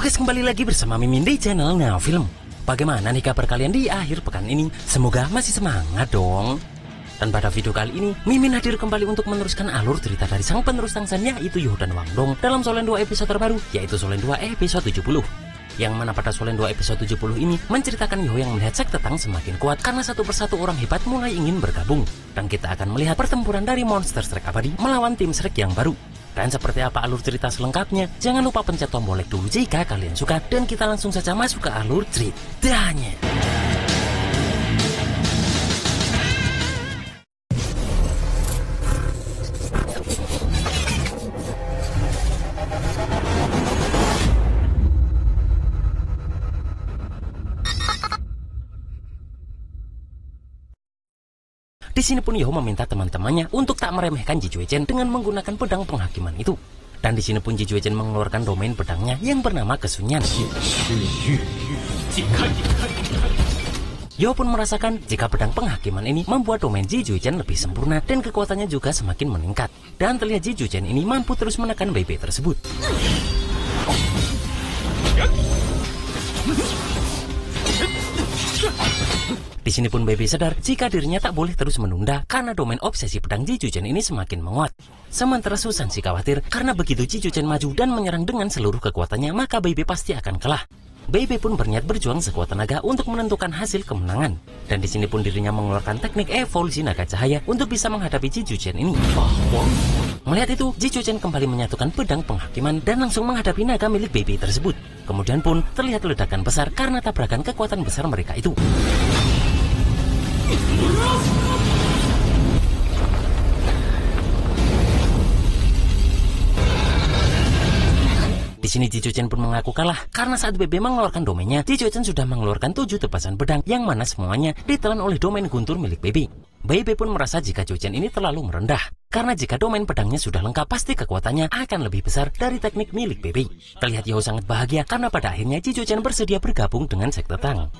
Halo guys, kembali lagi bersama Mimin di channel Now Film. Bagaimana nih kabar kalian di akhir pekan ini? Semoga masih semangat dong. Dan pada video kali ini, Mimin hadir kembali untuk meneruskan alur cerita dari sang penerus Tangsan, yaitu Yoh dan Wang Dong dalam Solen 2 episode terbaru, yaitu Solen 2 episode 70. Yang mana pada Solen 2 episode 70 ini menceritakan Yoh yang melihat sekte Tang semakin kuat karena satu persatu orang hebat mulai ingin bergabung. Dan kita akan melihat pertempuran dari monster Shrek abadi melawan tim Shrek yang baru. Dan seperti apa alur cerita selengkapnya, jangan lupa pencet tombol like dulu jika kalian suka. Dan kita langsung saja masuk ke alur ceritanya. Di sini pun Yoh meminta teman-temannya untuk tak meremehkan Ji Juechen dengan menggunakan pedang penghakiman itu. Dan di sini pun Ji Juechen mengeluarkan domain pedangnya yang bernama Kesunyian. Yoh pun merasakan jika pedang penghakiman ini membuat domain Ji Juechen lebih sempurna dan kekuatannya juga semakin meningkat. Dan terlihat Ji Juechen ini mampu terus menekan BB tersebut. Di sini pun Baby sadar jika dirinya tak boleh terus menunda karena domain obsesi pedang Ji Juechen ini semakin menguat. Sementara Susan si khawatir karena begitu Ji Juechen maju dan menyerang dengan seluruh kekuatannya, maka Baby pasti akan kalah. Baby pun berniat berjuang sekuat tenaga untuk menentukan hasil kemenangan. Dan di sini pun dirinya mengeluarkan teknik evolusi naga cahaya untuk bisa menghadapi Ji Juechen ini. Melihat itu, Ji Juechen kembali menyatukan pedang penghakiman dan langsung menghadapi naga milik Baby tersebut. Kemudian pun terlihat ledakan besar karena tabrakan kekuatan besar mereka itu. Di sini Ji Juechen pun mengaku kalah karena saat BB mengeluarkan domainnya, Ji Juechen sudah mengeluarkan 7 tebasan pedang yang mana semuanya ditelan oleh domain guntur milik BB. BB pun merasa jika Juechen ini terlalu merendah karena jika domain pedangnya sudah lengkap pasti kekuatannya akan lebih besar dari teknik milik BB. Terlihat Yoh sangat bahagia karena pada akhirnya Ji Juechen bersedia bergabung dengan sekte Tang.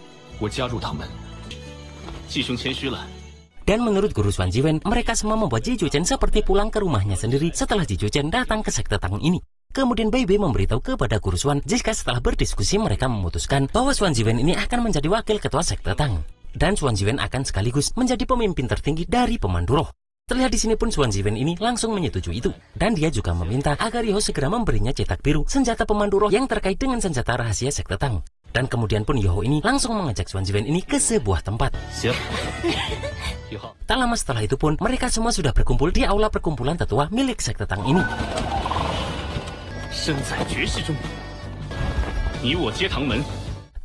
Dan menurut Guru Xuan Ziwen, mereka semua membuat Ji Juechen seperti pulang ke rumahnya sendiri setelah Ji Juechen datang ke sekte Tang ini. Kemudian Baby memberitahu kepada Guru Xuan jika setelah berdiskusi mereka memutuskan bahwa Xuan Ziwen ini akan menjadi wakil ketua sekte Tang. Dan Xuan Ziwen akan sekaligus menjadi pemimpin tertinggi dari pemandu roh. Terlihat di sini pun Xuan Ziwen ini langsung menyetujui itu. Dan dia juga meminta agar Yoh segera memberinya cetak biru senjata pemandu roh yang terkait dengan senjata rahasia sekte Tang. Dan kemudian pun Yoh ini langsung mengajak Xuan Ziwen ini ke sebuah tempat. Tak lama setelah itu pun mereka semua sudah berkumpul di aula perkumpulan tetua milik sekte Tang ini.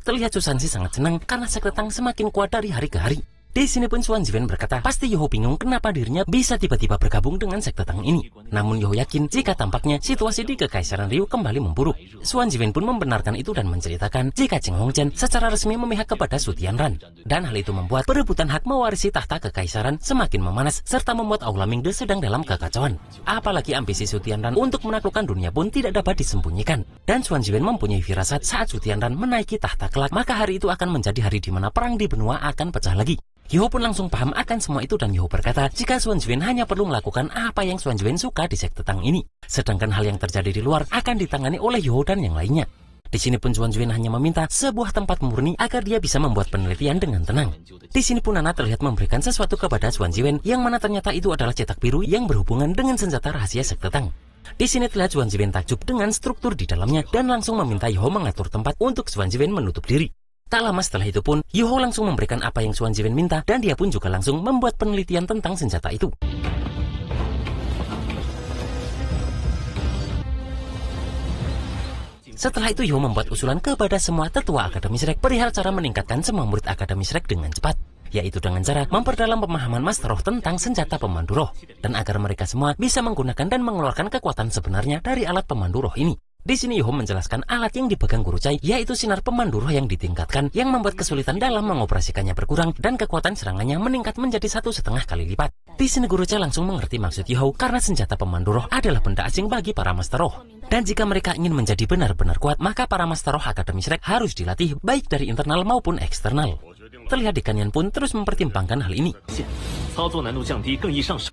Terlihat Susansi sangat senang karena sekte Tang semakin kuat dari hari ke hari. Di sini pun Xuan Ziwen berkata, pasti Yoh bingung kenapa dirinya bisa tiba-tiba bergabung dengan sekte Tang ini. Namun Yoh yakin jika tampaknya situasi di Kekaisaran Ryu kembali memburuk. Xuan Ziwen pun membenarkan itu dan menceritakan jika Cheng Hongchen secara resmi memihak kepada Su Tianran. Dan hal itu membuat perebutan hak mewarisi tahta Kekaisaran semakin memanas serta membuat Aula Mingde sedang dalam kekacauan. Apalagi ambisi Su Tianran untuk menaklukkan dunia pun tidak dapat disembunyikan. Dan Xuan Ziwen mempunyai firasat saat Su Tianran menaiki tahta kelak, maka hari itu akan menjadi hari di mana perang di benua akan pecah lagi. Yoh pun langsung paham akan semua itu dan Yoh berkata jika Xuan Ziwen hanya perlu melakukan apa yang Xuan Ziwen suka di sekte Tang ini. Sedangkan hal yang terjadi di luar akan ditangani oleh Yoh dan yang lainnya. Di sini pun Xuan Ziwen hanya meminta sebuah tempat murni agar dia bisa membuat penelitian dengan tenang. Di sini pun Nana terlihat memberikan sesuatu kepada Xuan Ziwen yang mana ternyata itu adalah cetak biru yang berhubungan dengan senjata rahasia sekte Tang. Di sini terlihat Xuan Ziwen takjub dengan struktur di dalamnya dan langsung meminta Yoh mengatur tempat untuk Xuan Ziwen menutup diri. Tak lama setelah itu pun, Yoh langsung memberikan apa yang Xuan Ziwen minta dan dia pun juga langsung membuat penelitian tentang senjata itu. Setelah itu Yoh membuat usulan kepada semua tetua Akademi Shrek perihal cara meningkatkan semua murid Akademi Shrek dengan cepat, yaitu dengan cara memperdalam pemahaman Master Roh tentang senjata pemandu roh, dan agar mereka semua bisa menggunakan dan mengeluarkan kekuatan sebenarnya dari alat pemandu roh ini. Di sini Yoh menjelaskan alat yang dipegang Guru Cai, yaitu sinar pemandu roh yang ditingkatkan, yang membuat kesulitan dalam mengoperasikannya berkurang dan kekuatan serangannya meningkat menjadi 1,5 kali lipat. Di sini Guru Cai langsung mengerti maksud Yoh karena senjata pemandu roh adalah benda asing bagi para Master Roh. Dan jika mereka ingin menjadi benar-benar kuat, maka para Master Roh Akademi Shrek harus dilatih baik dari internal maupun eksternal. Terlihat Di Kanyan pun terus mempertimbangkan hal ini.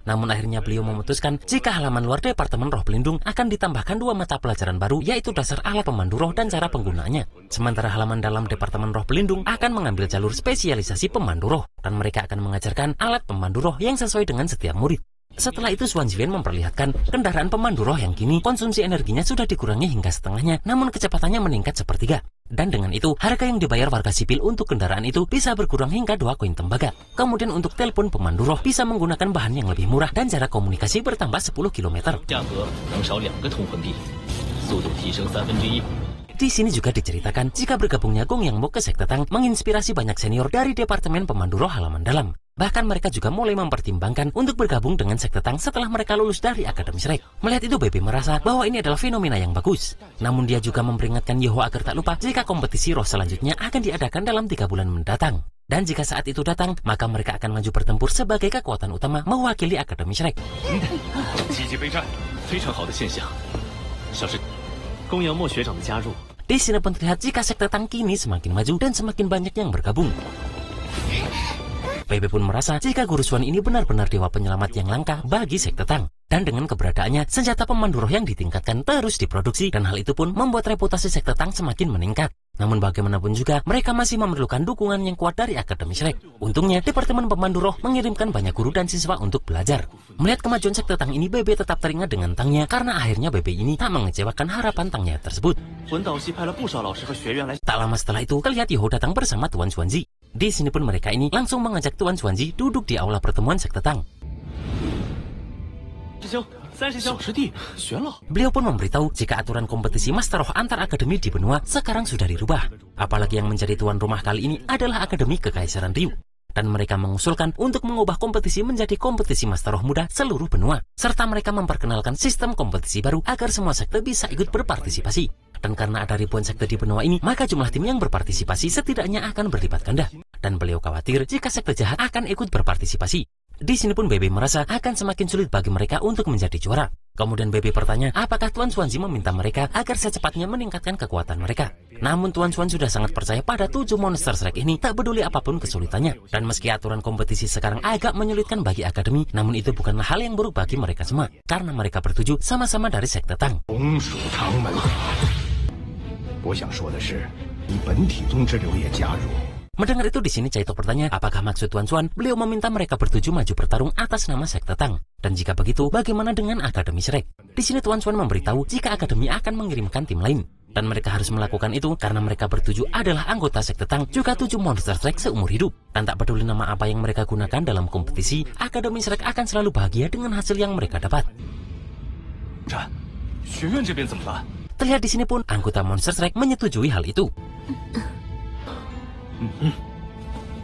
Namun akhirnya beliau memutuskan jika halaman luar Departemen Roh Pelindung akan ditambahkan 2 mata pelajaran baru, yaitu dasar alat pemandu roh dan cara penggunaannya. Sementara halaman dalam Departemen Roh Pelindung akan mengambil jalur spesialisasi pemandu roh, dan mereka akan mengajarkan alat pemandu roh yang sesuai dengan setiap murid. Setelah itu Xuan Ziwen memperlihatkan kendaraan pemandu roh yang kini konsumsi energinya sudah dikurangi hingga setengahnya, namun kecepatannya meningkat sepertiga. Dan dengan itu, harga yang dibayar warga sipil untuk kendaraan itu bisa berkurang hingga 2 koin tembaga. Kemudian untuk telepon pemandu roh bisa menggunakan bahan yang lebih murah dan jarak komunikasi bertambah 10 km. Di sini juga diceritakan jika bergabungnya Gong Yang Mo ke sekte Tang menginspirasi banyak senior dari Departemen Pemandu Roh halaman dalam. Bahkan mereka juga mulai mempertimbangkan untuk bergabung dengan sekte Tang setelah mereka lulus dari Akademi Shrek. Melihat itu, Bebe merasa bahwa ini adalah fenomena yang bagus. Namun dia juga memperingatkan Yeho agar tak lupa jika kompetisi roh selanjutnya akan diadakan dalam 3 bulan mendatang. Dan jika saat itu datang, maka mereka akan maju bertempur sebagai kekuatan utama mewakili Akademi Shrek. Di sini pun terlihat jika sekte Tang kini semakin maju dan semakin banyak yang bergabung. Bebe pun merasa jika Guru Xuan ini benar-benar dewa penyelamat yang langka bagi sekte Tang. Dan dengan keberadaannya, senjata pemandu roh yang ditingkatkan terus diproduksi, dan hal itu pun membuat reputasi sekte Tang semakin meningkat. Namun bagaimanapun juga, mereka masih memerlukan dukungan yang kuat dari Akademi Shrek. Untungnya, Departemen Pemandu Roh mengirimkan banyak guru dan siswa untuk belajar. Melihat kemajuan sekte Tang ini, Bebe tetap teringat dengan Tangnya, karena akhirnya Bebe ini tak mengecewakan harapan Tangnya tersebut. Tak lama setelah itu, terlihat Yeho datang bersama Tuan Xuanzi. Di sini pun mereka ini langsung mengajak Tuan Xuanzi duduk di aula pertemuan sekte Tang. Beliau pun memberitahu jika aturan kompetisi Master Roh antar akademi di benua sekarang sudah dirubah. Apalagi yang menjadi tuan rumah kali ini adalah Akademi Kekaisaran Ryu. Dan mereka mengusulkan untuk mengubah kompetisi menjadi kompetisi Master Roh muda seluruh benua. Serta mereka memperkenalkan sistem kompetisi baru agar semua sekte bisa ikut berpartisipasi. Dan karena ada ribuan sekte di benua ini, maka jumlah tim yang berpartisipasi setidaknya akan berlipat ganda. Dan beliau khawatir jika sekte jahat akan ikut berpartisipasi. Di sini pun Bebe merasa akan semakin sulit bagi mereka untuk menjadi juara. Kemudian Bebe bertanya apakah Tuan Xuanzi meminta mereka agar secepatnya meningkatkan kekuatan mereka. Namun Tuan Xuan sudah sangat percaya pada 7 monster Shrek ini, tak peduli apapun kesulitannya. Dan meski aturan kompetisi sekarang agak menyulitkan bagi akademi, namun itu bukanlah hal yang buruk bagi mereka semua. Karena mereka bertuju sama-sama dari sekte Tang. Mendengar itu di sini Caito bertanya apakah maksud Tuan Xuan beliau meminta mereka bertuju maju bertarung atas nama sekte Tang. Dan jika begitu, bagaimana dengan Akademi Shrek? Di sini Tuan Xuan memberitahu jika akademi akan mengirimkan tim lain. Dan mereka harus melakukan itu karena mereka bertuju adalah anggota sekte Tang, juga 7 monster Shrek seumur hidup. Dan tak peduli nama apa yang mereka gunakan dalam kompetisi, Akademi Shrek akan selalu bahagia dengan hasil yang mereka dapat. Terlihat di sini pun anggota monster Shrek menyetujui hal itu.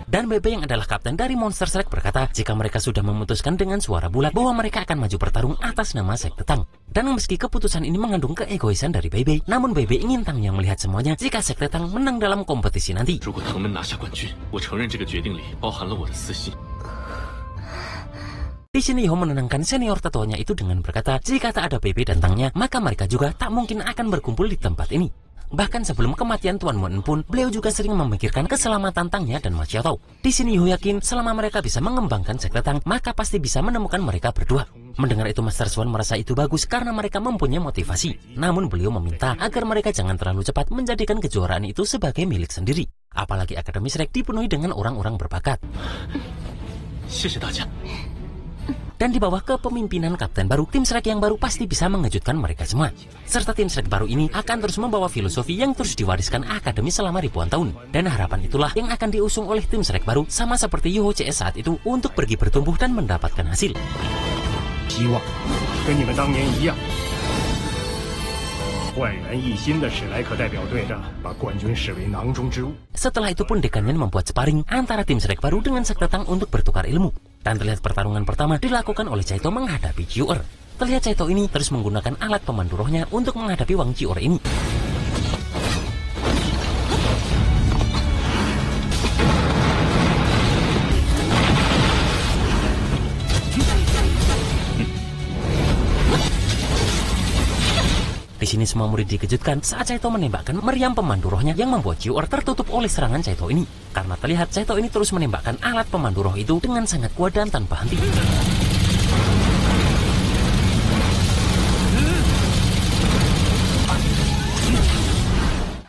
Dan Bebe yang adalah kapten dari Monster Shrek berkata jika mereka sudah memutuskan dengan suara bulat bahwa mereka akan maju bertarung atas nama sekte Tang. Dan meski keputusan ini mengandung keegoisan dari Bebe, namun Bebe ingin Tang yang melihat semuanya jika sekte Tang menang dalam kompetisi nanti. Di sini Yeho menenangkan senior tetuanya itu dengan berkata jika tak ada Bebe dan Tangnya, maka mereka juga tak mungkin akan berkumpul di tempat ini. Bahkan sebelum kematian Tuan Muan pun, beliau juga sering memikirkan keselamatan Tangnya dan Ma Xiaotao. Di sini Yeho yakin selama mereka bisa mengembangkan sekte Tang, maka pasti bisa menemukan mereka berdua. Mendengar itu Master Xuan merasa itu bagus karena mereka mempunyai motivasi. Namun beliau meminta agar mereka jangan terlalu cepat menjadikan kejuaraan itu sebagai milik sendiri. Apalagi Akademi Shrek dipenuhi dengan orang-orang berbakat. Dan di bawah kepemimpinan kapten baru, tim Shrek yang baru pasti bisa mengejutkan mereka semua. Serta tim Shrek baru ini akan terus membawa filosofi yang terus diwariskan akademi selama ribuan tahun. Dan harapan itulah yang akan diusung oleh tim Shrek baru, sama seperti Yeho CS saat itu, untuk pergi bertumbuh dan mendapatkan hasil. Setelah itu pun Dekanyan membuat sparring antara tim Shrek baru dengan sekte Tang untuk bertukar ilmu. Dan terlihat pertarungan pertama dilakukan oleh Caito menghadapi Jiuer. Terlihat Caito ini terus menggunakan alat pemandu rohnya untuk menghadapi Wang Jiuer ini. Di sini semua murid dikejutkan saat Caito menembakkan meriam pemandu rohnya yang membuat Jiuer tertutup oleh serangan Caito ini. Karena terlihat Caito ini terus menembakkan alat pemandu roh itu dengan sangat kuat dan tanpa henti.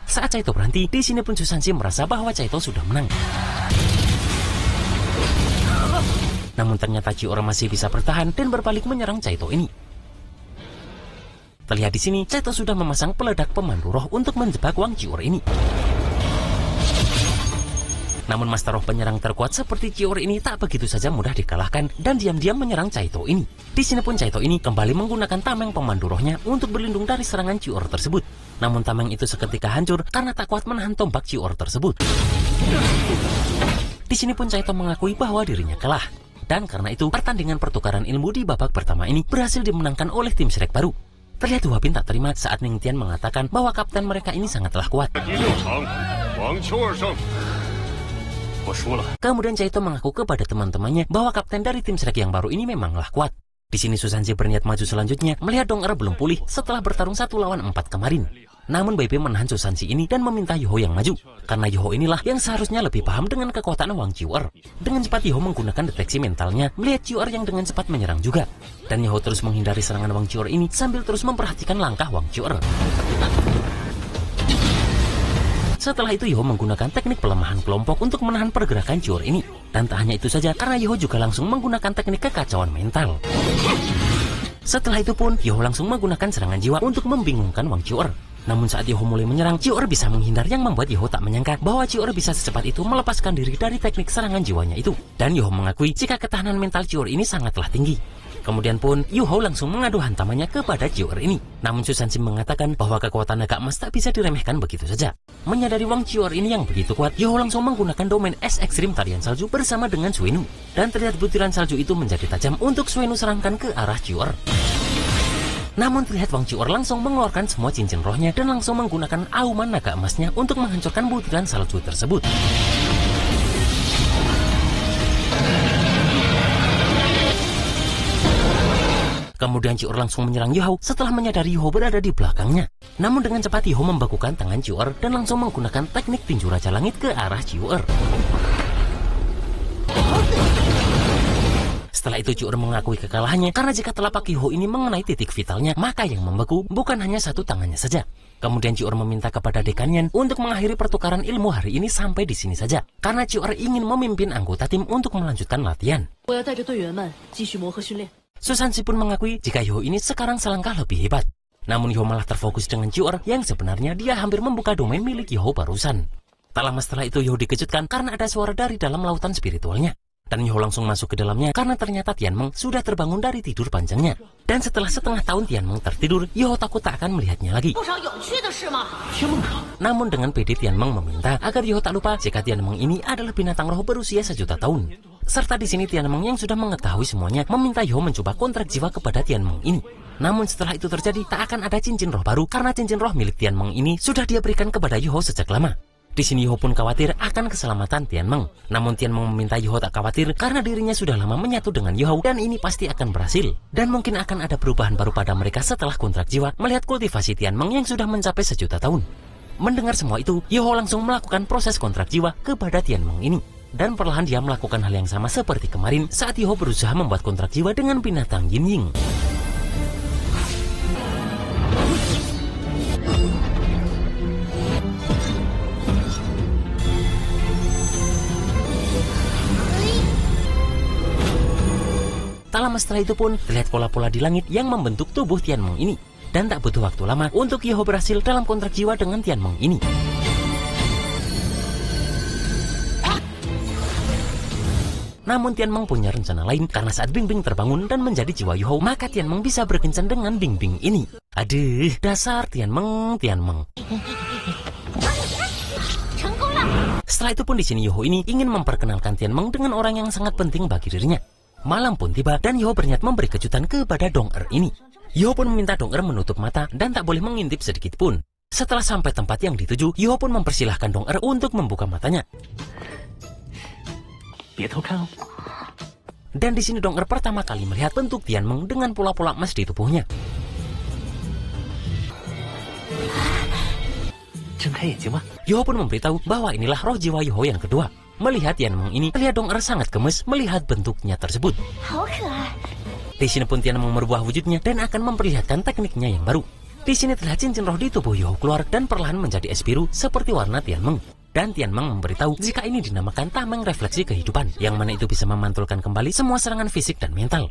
Saat Caito berhenti, di sini pun Susanshi merasa bahwa Caito sudah menang. Namun ternyata Jiuer masih bisa bertahan dan berbalik menyerang Caito ini. Terlihat di sini, Caito sudah memasang peledak pemandu roh untuk menjebak Wang Jiuer ini. Namun master roh penyerang terkuat seperti Jiuer ini tak begitu saja mudah dikalahkan dan diam-diam menyerang Caito ini. Di sini pun Caito ini kembali menggunakan tameng pemandu rohnya untuk berlindung dari serangan Jiuer tersebut. Namun tameng itu seketika hancur karena tak kuat menahan tombak Jiuer tersebut. Di sini pun Caito mengakui bahwa dirinya kalah. Dan karena itu, pertandingan pertukaran ilmu di babak pertama ini berhasil dimenangkan oleh tim Shrek baru. Terlihat Hua Bin tak terima saat Ning Tian mengatakan bahwa kapten mereka ini sangatlah kuat. Kemudian Caito mengaku kepada teman-temannya bahwa kapten dari tim Shrek yang baru ini memanglah kuat. Di sini Susanshi berniat maju selanjutnya melihat Dong-er belum pulih setelah bertarung 1 lawan 4 kemarin. Namun Bebe menahan Susanshi ini dan meminta Yoho yang maju. Karena Yoho inilah yang seharusnya lebih paham dengan kekuatan Wang Jiuer. Dengan cepat Yoho menggunakan deteksi mentalnya melihat Jiuer yang dengan cepat menyerang juga. Dan Yoho terus menghindari serangan Wang Jiuer ini sambil terus memperhatikan langkah Wang Jiuer. Setelah itu Yoho menggunakan teknik pelemahan kelompok untuk menahan pergerakan Jiuer ini. Dan tak hanya itu saja, karena Yoho juga langsung menggunakan teknik kekacauan mental. Setelah itu pun Yoho langsung menggunakan serangan jiwa untuk membingungkan Wang Jiuer. Namun saat Yoho mulai menyerang, Jiuer bisa menghindar yang membuat Yoho tak menyangka bahwa Jiuer bisa secepat itu melepaskan diri dari teknik serangan jiwanya itu. Dan Yoho mengakui jika ketahanan mental Jiuer ini sangatlah tinggi. Kemudian pun Yoho langsung mengadu hantamannya kepada Jiuer ini. Namun Susanshi mengatakan bahwa kekuatan naga emas tak bisa diremehkan begitu saja. Menyadari Wang Jiuer ini yang begitu kuat, Yoho langsung menggunakan domain es ekstrim tarian salju bersama dengan Suinu. Dan terlihat butiran salju itu menjadi tajam untuk Suinu serangkan ke arah Jiuer. Namun terlihat Wang Jiuer langsung mengeluarkan semua cincin rohnya dan langsung menggunakan auman naga emasnya untuk menghancurkan butiran salju tersebut. Kemudian Jiuer langsung menyerang Yoho setelah menyadari Yoho berada di belakangnya. Namun dengan cepat Yoho membekukan tangan Jiuer dan langsung menggunakan teknik tinju Raja Langit ke arah Jiuer. Setelah itu Jiuer mengakui kekalahannya karena jika telapak Yoho ini mengenai titik vitalnya, maka yang membeku bukan hanya satu tangannya saja. Kemudian Jiuer meminta kepada dekannya untuk mengakhiri pertukaran ilmu hari ini sampai di sini saja. Karena Jiuer ingin memimpin anggota tim untuk melanjutkan latihan. Susanshi pun mengakui jika Yoho ini sekarang selangkah lebih hebat. Namun Yoho malah terfokus dengan Jiuer yang sebenarnya dia hampir membuka domain milik Yoho barusan. Tak lama setelah itu Yoho dikejutkan karena ada suara dari dalam lautan spiritualnya. Dan Yoho langsung masuk ke dalamnya karena ternyata Tianmeng sudah terbangun dari tidur panjangnya. Dan setelah setengah tahun Tianmeng tertidur, Yoho takut tak akan melihatnya lagi. Namun dengan pede Tianmeng meminta agar Yoho tak lupa jika Tianmeng ini adalah binatang roh berusia 1 juta tahun. Serta di sini Tianmeng yang sudah mengetahui semuanya meminta Yoho mencoba kontrak jiwa kepada Tianmeng ini. Namun setelah itu terjadi tak akan ada cincin roh baru karena cincin roh milik Tianmeng ini sudah dia berikan kepada Yoho sejak lama. Di sini Yoho pun khawatir akan keselamatan Tianmeng. Namun Tianmeng meminta Yoho tak khawatir karena dirinya sudah lama menyatu dengan Yoho dan ini pasti akan berhasil. Dan mungkin akan ada perubahan baru pada mereka setelah kontrak jiwa melihat kultivasi Tianmeng yang sudah mencapai 1 juta tahun. Mendengar semua itu, Yoho langsung melakukan proses kontrak jiwa kepada Tianmeng ini. Dan perlahan dia melakukan hal yang sama seperti kemarin saat Yoho berusaha membuat kontrak jiwa dengan binatang Yin Ying. Tak lama setelah itu pun terlihat pola-pola di langit yang membentuk tubuh Tianmeng ini. Dan tak butuh waktu lama untuk Yoho berhasil dalam kontrak jiwa dengan Tianmeng ini. Namun Tianmeng punya rencana lain karena saat Bing Bing terbangun dan menjadi jiwa Yoho, maka Tianmeng bisa berkencan dengan Bing Bing ini. Aduh, dasar Tianmeng. Setelah itu pun di sini Yoho ini ingin memperkenalkan Tianmeng dengan orang yang sangat penting bagi dirinya. Malam pun tiba dan Yoho berniat memberi kejutan kepada Dong-er ini. Yoho pun meminta Dong-er menutup mata dan tak boleh mengintip sedikit pun. Setelah sampai tempat yang dituju, Yoho pun mempersilahkan Dong-er untuk membuka matanya. Dan di sini Dong-er pertama kali melihat bentuk Tianmeng dengan pola-pola emas di tubuhnya. 睁开眼睛吧。 Yoho pun memberitahu bahwa inilah roh jiwa Yoho yang kedua. Melihat Tianmeng ini, terlihat Dong-er sangat gemes melihat bentuknya tersebut. Di sini pun Tianmeng merubah wujudnya dan akan memperlihatkan tekniknya yang baru. Di sini terlihat cincin roh di tubuh Yoho keluar dan perlahan menjadi es biru seperti warna Tianmeng. Dan Tianmeng memberitahu jika ini dinamakan tameng refleksi kehidupan, yang mana itu bisa memantulkan kembali semua serangan fisik dan mental.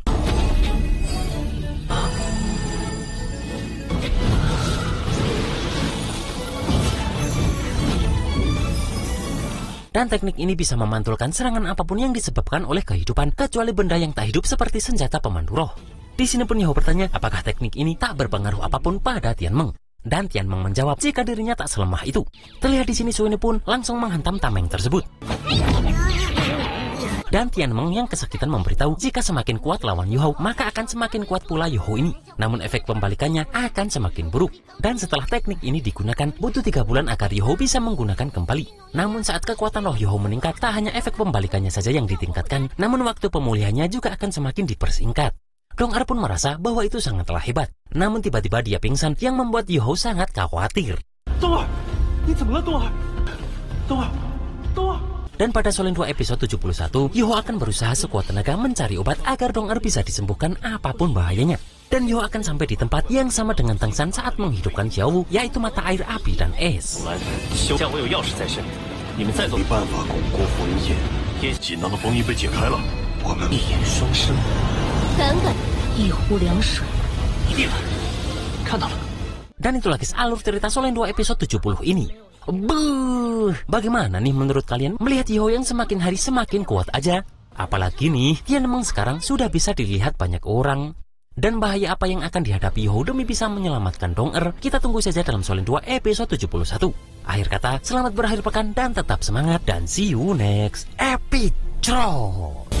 Dan teknik ini bisa memantulkan serangan apapun yang disebabkan oleh kehidupan, kecuali benda yang tak hidup seperti senjata pemandu roh. Di sini pun Yoho bertanya apakah teknik ini tak berpengaruh apapun pada Tianmeng. Dan Tianmeng menjawab jika dirinya tak selemah itu. Terlihat di sini Suini pun langsung menghantam tameng tersebut. Dan Tianmeng yang kesakitan memberitahu jika semakin kuat lawan Yoho, maka akan semakin kuat pula Yoho ini. Namun efek pembalikannya akan semakin buruk. Dan setelah teknik ini digunakan, butuh 3 bulan agar Yoho bisa menggunakan kembali. Namun saat kekuatan roh Yoho meningkat, tak hanya efek pembalikannya saja yang ditingkatkan, namun waktu pemulihannya juga akan semakin dipersingkat. Dong-er pun merasa bahwa itu sangatlah hebat. Namun tiba-tiba dia pingsan yang membuat Yoho sangat khawatir. Dong-er,你怎么了Dong-er? Dong-er, Dong-er. Dan pada Solen 2 episode 71, Yoho akan berusaha sekuat tenaga mencari obat agar Dong-er bisa disembuhkan apapun bahayanya. Dan Yoho akan sampai di tempat yang sama dengan Tang San saat menghidupkan Xiaowu, yaitu mata air api dan es. Dan itulah guys alur cerita Solen 2 episode 70 ini. Buh, bagaimana nih menurut kalian melihat Yoho yang semakin hari semakin kuat aja? Apalagi nih, Tianmeng sekarang sudah bisa dilihat banyak orang. Dan bahaya apa yang akan dihadapi Yoho demi bisa menyelamatkan Dong-er? Kita tunggu saja dalam Solen 2 episode 71. Akhir kata, selamat berakhir pekan dan tetap semangat. Dan see you next episode.